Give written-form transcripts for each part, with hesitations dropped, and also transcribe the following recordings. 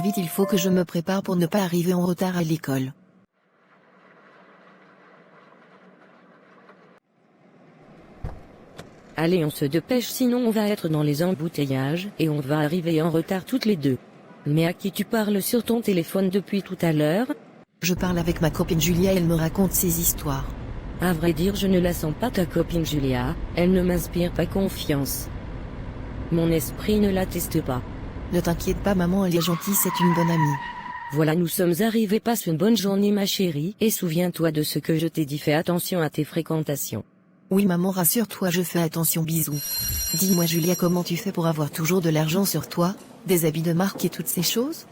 vite, il faut que je me prépare pour ne pas arriver en retard à l'école. Allez, on se dépêche, sinon on va être dans les embouteillages, et on va arriver en retard toutes les deux. Mais à qui tu parles sur ton téléphone depuis tout à l'heure? Je parle avec ma copine Julia, elle me raconte ses histoires. À vrai dire, je ne la sens pas, ta copine Julia, elle ne m'inspire pas confiance. Mon esprit ne l'atteste pas. Ne t'inquiète pas maman, elle est gentille, c'est une bonne amie. Voilà, nous sommes arrivés, passe une bonne journée ma chérie, et souviens-toi de ce que je t'ai dit, fais attention à tes fréquentations. Oui maman, rassure-toi, je fais attention, bisous. Dis-moi Julia, comment tu fais pour avoir toujours de l'argent sur toi, des habits de marque et toutes ces choses?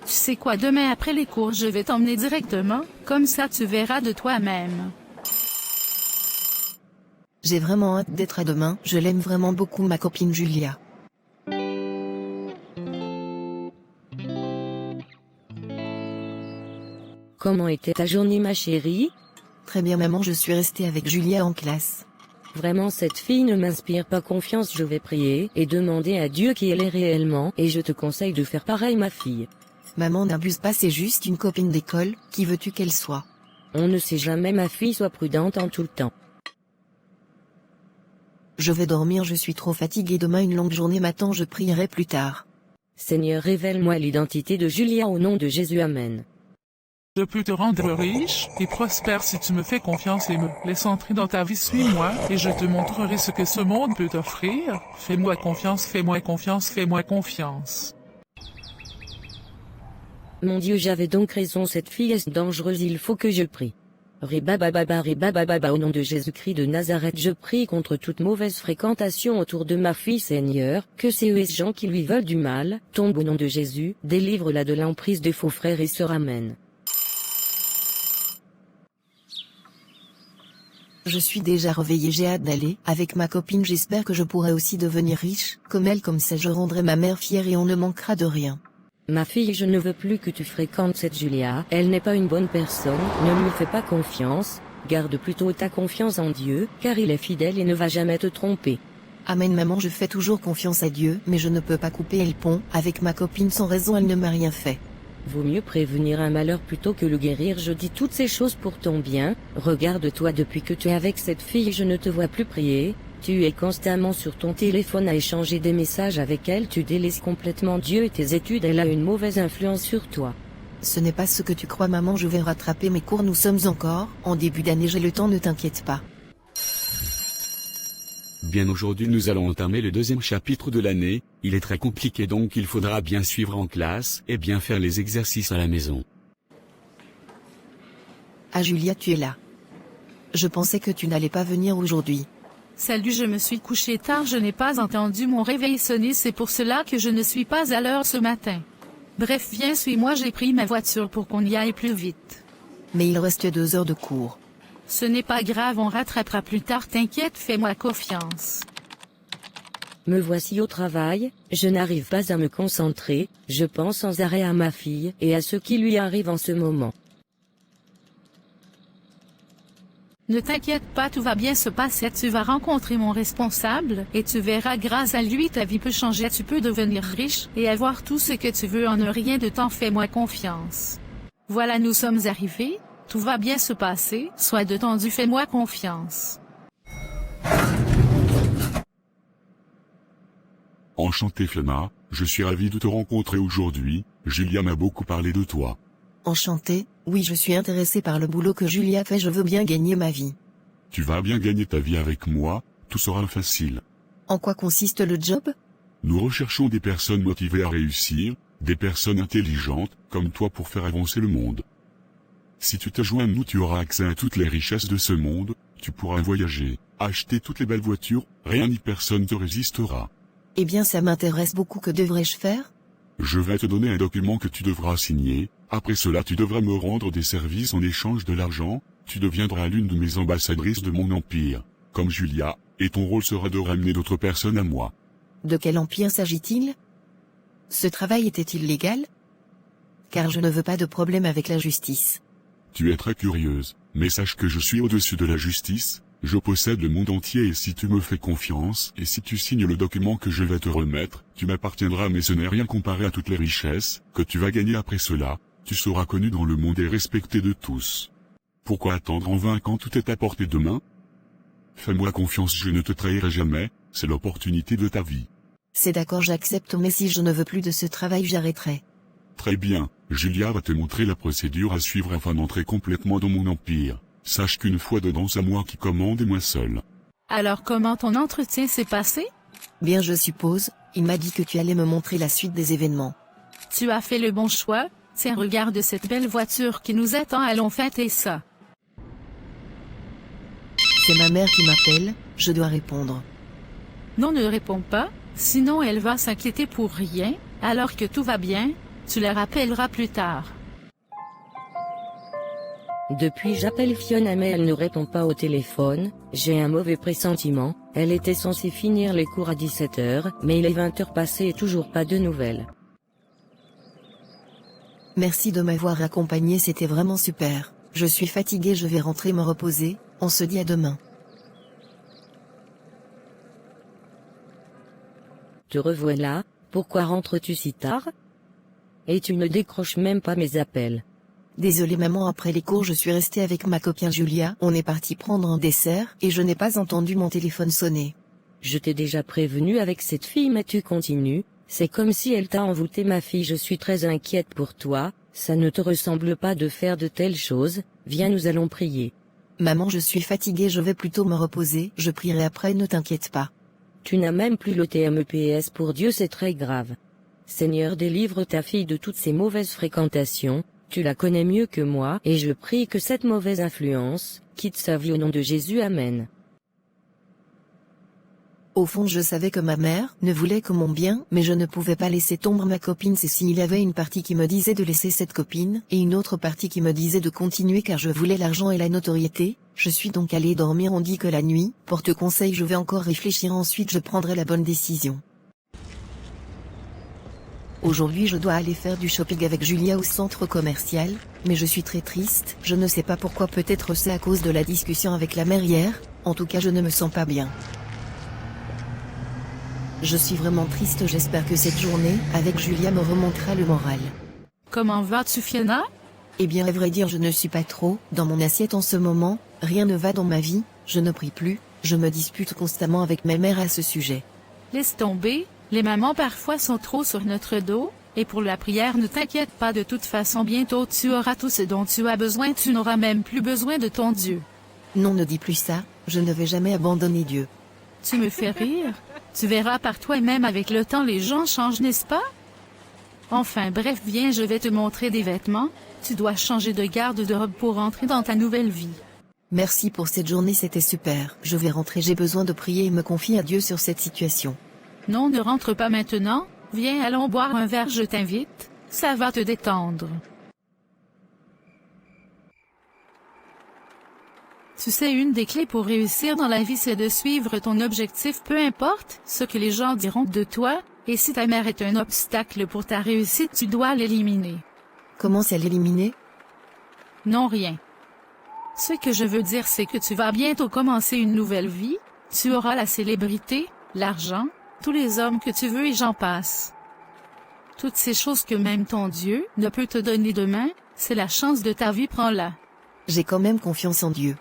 Tu sais quoi, demain après les cours je vais t'emmener directement, comme ça tu verras de toi-même. J'ai vraiment hâte d'être à demain, je l'aime vraiment beaucoup ma copine Julia. Comment était ta journée ma chérie? Très bien maman, je suis restée avec Julia en classe. Vraiment cette fille ne m'inspire pas confiance, je vais prier et demander à Dieu qui elle est réellement, et je te conseille de faire pareil ma fille. Maman n'abuse pas, c'est juste une copine d'école, qui veux-tu qu'elle soit? On ne sait jamais ma fille, sois prudente en tout le temps. Je vais dormir, je suis trop fatiguée, demain une longue journée m'attend, je prierai plus tard. Seigneur, révèle-moi l'identité de Julia au nom de Jésus, amen. Je peux te rendre riche et prospère si tu me fais confiance et me laisses entrer dans ta vie. Suis-moi et je te montrerai ce que ce monde peut t'offrir. Fais-moi confiance, fais-moi confiance, fais-moi confiance. Mon Dieu, j'avais donc raison, cette fille est dangereuse, il faut que je prie. Ribabababa, au nom de Jésus-Christ de Nazareth, je prie contre toute mauvaise fréquentation autour de ma fille, Seigneur, que ces gens qui lui veulent du mal, tombent au nom de Jésus, délivre-la de l'emprise des faux frères et sœurs, amen. Je suis déjà réveillée, j'ai hâte d'aller avec ma copine, j'espère que je pourrai aussi devenir riche, comme elle, comme ça je rendrai ma mère fière et on ne manquera de rien. Ma fille, je ne veux plus que tu fréquentes cette Julia, elle n'est pas une bonne personne, ne lui fais pas confiance, garde plutôt ta confiance en Dieu, car il est fidèle et ne va jamais te tromper. Amen maman, je fais toujours confiance à Dieu, mais je ne peux pas couper le pont, avec ma copine sans raison, elle ne m'a rien fait. Vaut mieux prévenir un malheur plutôt que le guérir, je dis toutes ces choses pour ton bien, regarde-toi depuis que tu es avec cette fille, je ne te vois plus prier, tu es constamment sur ton téléphone à échanger des messages avec elle, tu délaisses complètement Dieu et tes études, elle a une mauvaise influence sur toi. Ce n'est pas ce que tu crois maman, je vais rattraper mes cours, nous sommes encore en début d'année, j'ai le temps, ne t'inquiète pas. Bien, aujourd'hui nous allons entamer le deuxième chapitre de l'année, il est très compliqué donc il faudra bien suivre en classe et bien faire les exercices à la maison. Ah Julia, tu es là. Je pensais que tu n'allais pas venir aujourd'hui. Salut, je me suis couché tard, je n'ai pas entendu mon réveil sonner, c'est pour cela que je ne suis pas à l'heure ce matin. Bref, viens, suis-moi, j'ai pris ma voiture pour qu'on y aille plus vite. Mais il reste 2 heures de cours. Ce n'est pas grave, on rattrapera plus tard, t'inquiète, fais-moi confiance. Me voici au travail, je n'arrive pas à me concentrer, je pense sans arrêt à ma fille et à ce qui lui arrive en ce moment. Ne t'inquiète pas, tout va bien se passer, tu vas rencontrer mon responsable, et tu verras, grâce à lui ta vie peut changer, tu peux devenir riche, et avoir tout ce que tu veux en un rien de temps, fais-moi confiance. Voilà, nous sommes arrivés, tout va bien se passer, sois détendu, fais-moi confiance. Enchanté Flemma, je suis ravi de te rencontrer aujourd'hui, Julia m'a beaucoup parlé de toi. Enchanté, oui je suis intéressé par le boulot que Julia fait, je veux bien gagner ma vie. Tu vas bien gagner ta vie avec moi, tout sera facile. En quoi consiste le job? Nous recherchons des personnes motivées à réussir, des personnes intelligentes, comme toi pour faire avancer le monde. Si tu te joins à nous, tu auras accès à toutes les richesses de ce monde, tu pourras voyager, acheter toutes les belles voitures, rien ni personne te résistera. Eh bien ça m'intéresse beaucoup, que devrais-je faire? Je vais te donner un document que tu devras signer, après cela tu devras me rendre des services en échange de l'argent, tu deviendras l'une de mes ambassadrices de mon empire, comme Julia, et ton rôle sera de ramener d'autres personnes à moi. De quel empire s'agit-il? Ce travail était-il légal? Car je ne veux pas de problème avec la justice. Tu es très curieuse, mais sache que je suis au-dessus de la justice, Je possède le monde entier et si tu me fais confiance, et si tu signes le document que je vais te remettre, tu m'appartiendras mais ce n'est rien comparé à toutes les richesses que tu vas gagner après cela, tu seras connu dans le monde et respecté de tous. Pourquoi attendre en vain quand tout est à portée de main? Fais-moi confiance, je ne te trahirai jamais, c'est l'opportunité de ta vie. C'est d'accord, j'accepte, mais si je ne veux plus de ce travail, j'arrêterai. Très bien, Julia va te montrer la procédure à suivre afin d'entrer complètement dans mon empire. Sache qu'une fois dedans, c'est moi qui commande et moi seul. Alors comment ton entretien s'est passé? Bien, je suppose, il m'a dit que tu allais me montrer la suite des événements. Tu as fait le bon choix. Tiens, regarde cette belle voiture qui nous attend, allons fêter ça. C'est ma mère qui m'appelle, je dois répondre. Non, ne réponds pas, sinon elle va s'inquiéter pour rien, alors que tout va bien, tu la rappelleras plus tard. Depuis j'appelle Fiona mais elle ne répond pas au téléphone, j'ai un mauvais pressentiment, elle était censée finir les cours à 17h, mais il est 20h passé et toujours pas de nouvelles. Merci de m'avoir accompagné, c'était vraiment super. Je suis fatiguée, je vais rentrer me reposer, on se dit à demain. Te revoilà, pourquoi rentres-tu si tard? Et tu ne décroches même pas mes appels. Désolée maman, après les cours je suis restée avec ma copine Julia, on est parti prendre un dessert, et je n'ai pas entendu mon téléphone sonner. Je t'ai déjà prévenu avec cette fille mais tu continues, c'est comme si elle t'a envoûté ma fille, je suis très inquiète pour toi, ça ne te ressemble pas de faire de telles choses, viens nous allons prier. Maman, je suis fatiguée, je vais plutôt me reposer, je prierai après, ne t'inquiète pas. Tu n'as même plus le TMEPS pour Dieu, c'est très grave. Seigneur, délivre ta fille de toutes ces mauvaises fréquentations, tu la connais mieux que moi, et je prie que cette mauvaise influence quitte sa vie au nom de Jésus, amen. Au fond, je savais que ma mère ne voulait que mon bien, mais je ne pouvais pas laisser tomber ma copine. C'est s'il y avait une partie qui me disait de laisser cette copine, et une autre partie qui me disait de continuer car je voulais l'argent et la notoriété. Je suis donc allée dormir, on dit que la nuit porte conseil, je vais encore réfléchir, ensuite je prendrai la bonne décision. Aujourd'hui je dois aller faire du shopping avec Julia au centre commercial, mais je suis très triste, je ne sais pas pourquoi, peut-être c'est à cause de la discussion avec la mère hier, en tout cas je ne me sens pas bien. Je suis vraiment triste, j'espère que cette journée avec Julia me remontera le moral. Comment vas-tu, Fiona? Eh bien, à vrai dire, je ne suis pas trop dans mon assiette en ce moment, rien ne va dans ma vie, je ne prie plus, je me dispute constamment avec ma mère à ce sujet. Laisse tomber, les mamans parfois sont trop sur notre dos, et pour la prière ne t'inquiète pas, de toute façon bientôt tu auras tout ce dont tu as besoin, tu n'auras même plus besoin de ton Dieu. Non, ne dis plus ça, je ne vais jamais abandonner Dieu. Tu me fais rire, tu verras par toi-même avec le temps les gens changent, n'est-ce pas? Enfin bref, viens, je vais te montrer des vêtements, tu dois changer de garde-robe pour entrer dans ta nouvelle vie. Merci pour cette journée, c'était super. Je vais rentrer, j'ai besoin de prier et me confier à Dieu sur cette situation. Non, ne rentre pas maintenant, viens, allons boire un verre, je t'invite, ça va te détendre. Tu sais, une des clés pour réussir dans la vie, c'est de suivre ton objectif, peu importe ce que les gens diront de toi, et si ta mère est un obstacle pour ta réussite, tu dois l'éliminer. Comment c'est l'éliminer? Non, rien. Ce que je veux dire, c'est que tu vas bientôt commencer une nouvelle vie, tu auras la célébrité, l'argent, tous les hommes que tu veux et j'en passe. Toutes ces choses que même ton Dieu ne peut te donner demain, c'est la chance de ta vie, prends-la. J'ai quand même confiance en Dieu.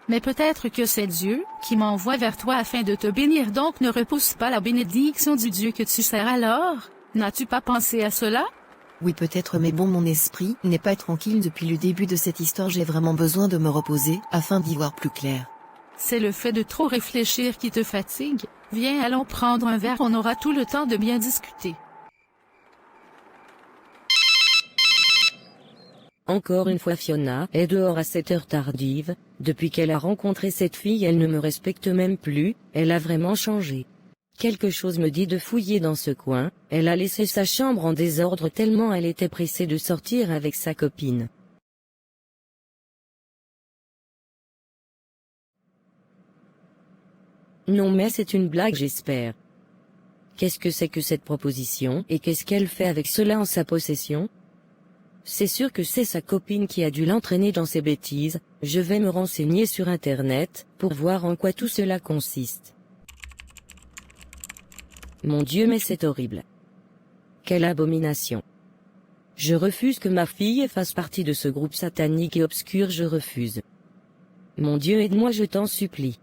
Mais peut-être que c'est Dieu qui m'envoie vers toi afin de te bénir, donc ne repousse pas la bénédiction du Dieu que tu sers alors. N'as-tu pas pensé à cela? Oui, peut-être, mais bon, mon esprit n'est pas tranquille depuis le début de cette histoire, j'ai vraiment besoin de me reposer afin d'y voir plus clair. C'est le fait de trop réfléchir qui te fatigue. Viens, allons prendre un verre, on aura tout le temps de bien discuter. Encore une fois Fiona est dehors à cette heure tardive, depuis qu'elle a rencontré cette fille elle ne me respecte même plus, elle a vraiment changé. Quelque chose me dit de fouiller dans ce coin, elle a laissé sa chambre en désordre tellement elle était pressée de sortir avec sa copine. Non mais c'est une blague j'espère. Qu'est-ce que c'est que cette proposition et qu'est-ce qu'elle fait avec cela en sa possession? C'est sûr que c'est sa copine qui a dû l'entraîner dans ses bêtises, je vais me renseigner sur internet, pour voir en quoi tout cela consiste. Mon Dieu, mais c'est horrible. Quelle abomination. Je refuse que ma fille fasse partie de ce groupe satanique et obscur, je refuse. Mon Dieu, aide-moi, je t'en supplie.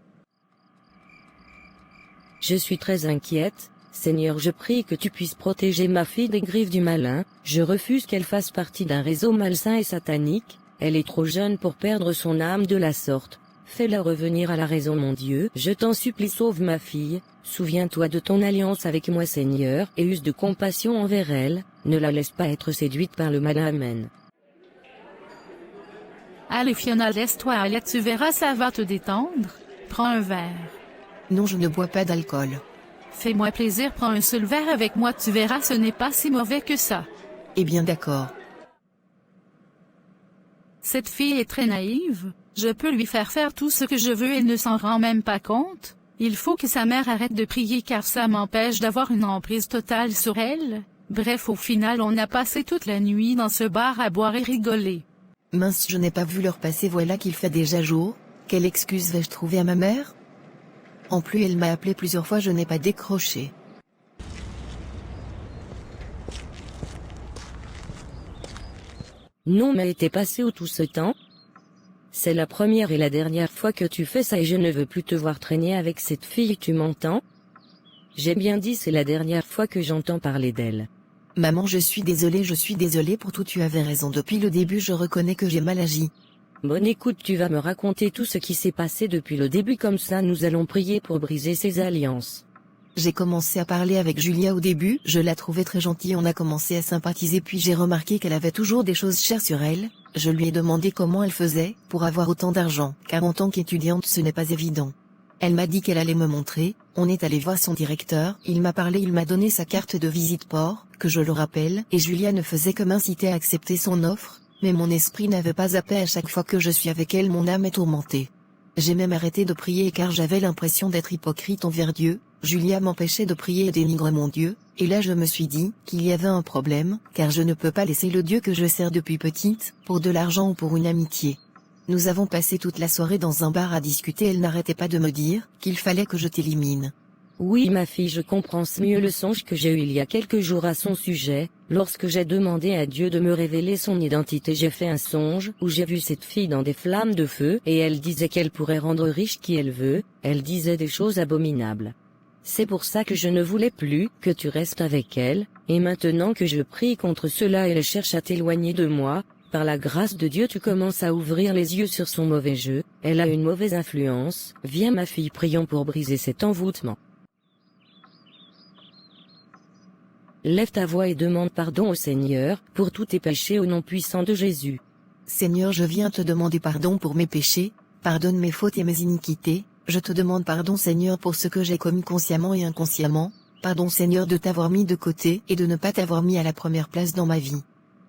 Je suis très inquiète, Seigneur, je prie que tu puisses protéger ma fille des griffes du malin, je refuse qu'elle fasse partie d'un réseau malsain et satanique, elle est trop jeune pour perdre son âme de la sorte. Fais-la revenir à la raison, mon Dieu, je t'en supplie, sauve ma fille, souviens-toi de ton alliance avec moi, Seigneur, et use de compassion envers elle, ne la laisse pas être séduite par le malin, amen. Allez Fiona, laisse-toi aller, tu verras, ça va te détendre. Prends un verre. Non, je ne bois pas d'alcool. Fais-moi plaisir, prends un seul verre avec moi, tu verras, ce n'est pas si mauvais que ça. Eh bien d'accord. Cette fille est très naïve, je peux lui faire tout ce que je veux, elle ne s'en rend même pas compte. Il faut que sa mère arrête de prier car ça m'empêche d'avoir une emprise totale sur elle. Bref, au final on a passé toute la nuit dans ce bar à boire et rigoler. Mince, je n'ai pas vu l'heure passer, voilà qu'il fait déjà jour. Quelle excuse vais-je trouver à ma mère? En plus, elle m'a appelé plusieurs fois, je n'ai pas décroché. Non, mais t'es passé où tout ce temps? C'est la première et la dernière fois que tu fais ça et je ne veux plus te voir traîner avec cette fille, tu m'entends? J'ai bien dit, c'est la dernière fois que j'entends parler d'elle. Maman, je suis désolée pour tout, tu avais raison, depuis le début je reconnais que j'ai mal agi. Bon, écoute, tu vas me raconter tout ce qui s'est passé depuis le début, comme ça nous allons prier pour briser ces alliances. J'ai commencé à parler avec Julia au début, je la trouvais très gentille, on a commencé à sympathiser, puis j'ai remarqué qu'elle avait toujours des choses chères sur elle. Je lui ai demandé comment elle faisait pour avoir autant d'argent, car en tant qu'étudiante ce n'est pas évident. Elle m'a dit qu'elle allait me montrer, on est allé voir son directeur, il m'a parlé, il m'a donné sa carte de visite port, que je le rappelle, et Julia ne faisait que m'inciter à accepter son offre, mais mon esprit n'avait pas zappé, à chaque fois que je suis avec elle mon âme est tourmentée. J'ai même arrêté de prier car j'avais l'impression d'être hypocrite envers Dieu. Julia m'empêchait de prier et dénigrait mon Dieu, et là je me suis dit qu'il y avait un problème, car je ne peux pas laisser le Dieu que je sers depuis petite, pour de l'argent ou pour une amitié. Nous avons passé toute la soirée dans un bar à discuter, elle n'arrêtait pas de me dire qu'il fallait que je t'élimine. Oui ma fille, je comprends mieux le songe que j'ai eu il y a quelques jours à son sujet. Lorsque j'ai demandé à Dieu de me révéler son identité, j'ai fait un songe où j'ai vu cette fille dans des flammes de feu et elle disait qu'elle pourrait rendre riche qui elle veut, elle disait des choses abominables. C'est pour ça que je ne voulais plus que tu restes avec elle, et maintenant que je prie contre cela et elle cherche à t'éloigner de moi, par la grâce de Dieu tu commences à ouvrir les yeux sur son mauvais jeu, elle a une mauvaise influence, viens ma fille, prions pour briser cet envoûtement. Lève ta voix et demande pardon au Seigneur, pour tous tes péchés au nom puissant de Jésus. Seigneur, je viens te demander pardon pour mes péchés, pardonne mes fautes et mes iniquités, je te demande pardon Seigneur pour ce que j'ai commis consciemment et inconsciemment, pardon Seigneur de t'avoir mis de côté et de ne pas t'avoir mis à la première place dans ma vie.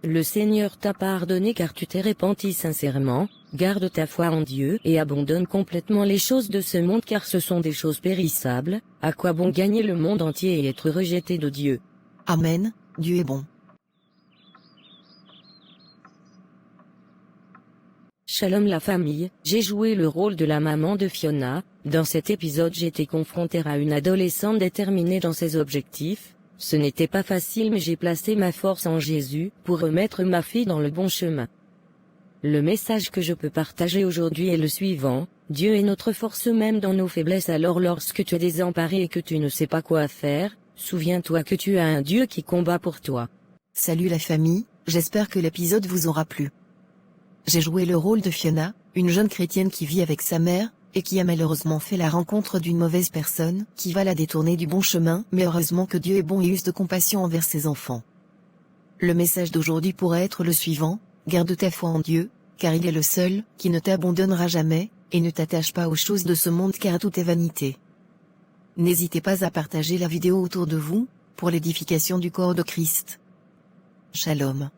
Le Seigneur t'a pardonné car tu t'es repenti sincèrement, garde ta foi en Dieu et abandonne complètement les choses de ce monde car ce sont des choses périssables, à quoi bon gagner le monde entier et être rejeté de Dieu. Amen, Dieu est bon. Shalom la famille, j'ai joué le rôle de la maman de Fiona. Dans cet épisode j'étais confrontée à une adolescente déterminée dans ses objectifs. Ce n'était pas facile mais j'ai placé ma force en Jésus pour remettre ma fille dans le bon chemin. Le message que je peux partager aujourd'hui est le suivant: Dieu est notre force même dans nos faiblesses, alors lorsque tu es désemparé et que tu ne sais pas quoi faire, souviens-toi que tu as un Dieu qui combat pour toi. Salut la famille, j'espère que l'épisode vous aura plu. J'ai joué le rôle de Fiona, une jeune chrétienne qui vit avec sa mère, et qui a malheureusement fait la rencontre d'une mauvaise personne, qui va la détourner du bon chemin, mais heureusement que Dieu est bon et use de compassion envers ses enfants. Le message d'aujourd'hui pourrait être le suivant: garde ta foi en Dieu, car il est le seul, qui ne t'abandonnera jamais, et ne t'attache pas aux choses de ce monde car tout est vanité. N'hésitez pas à partager la vidéo autour de vous, pour l'édification du corps de Christ. Shalom.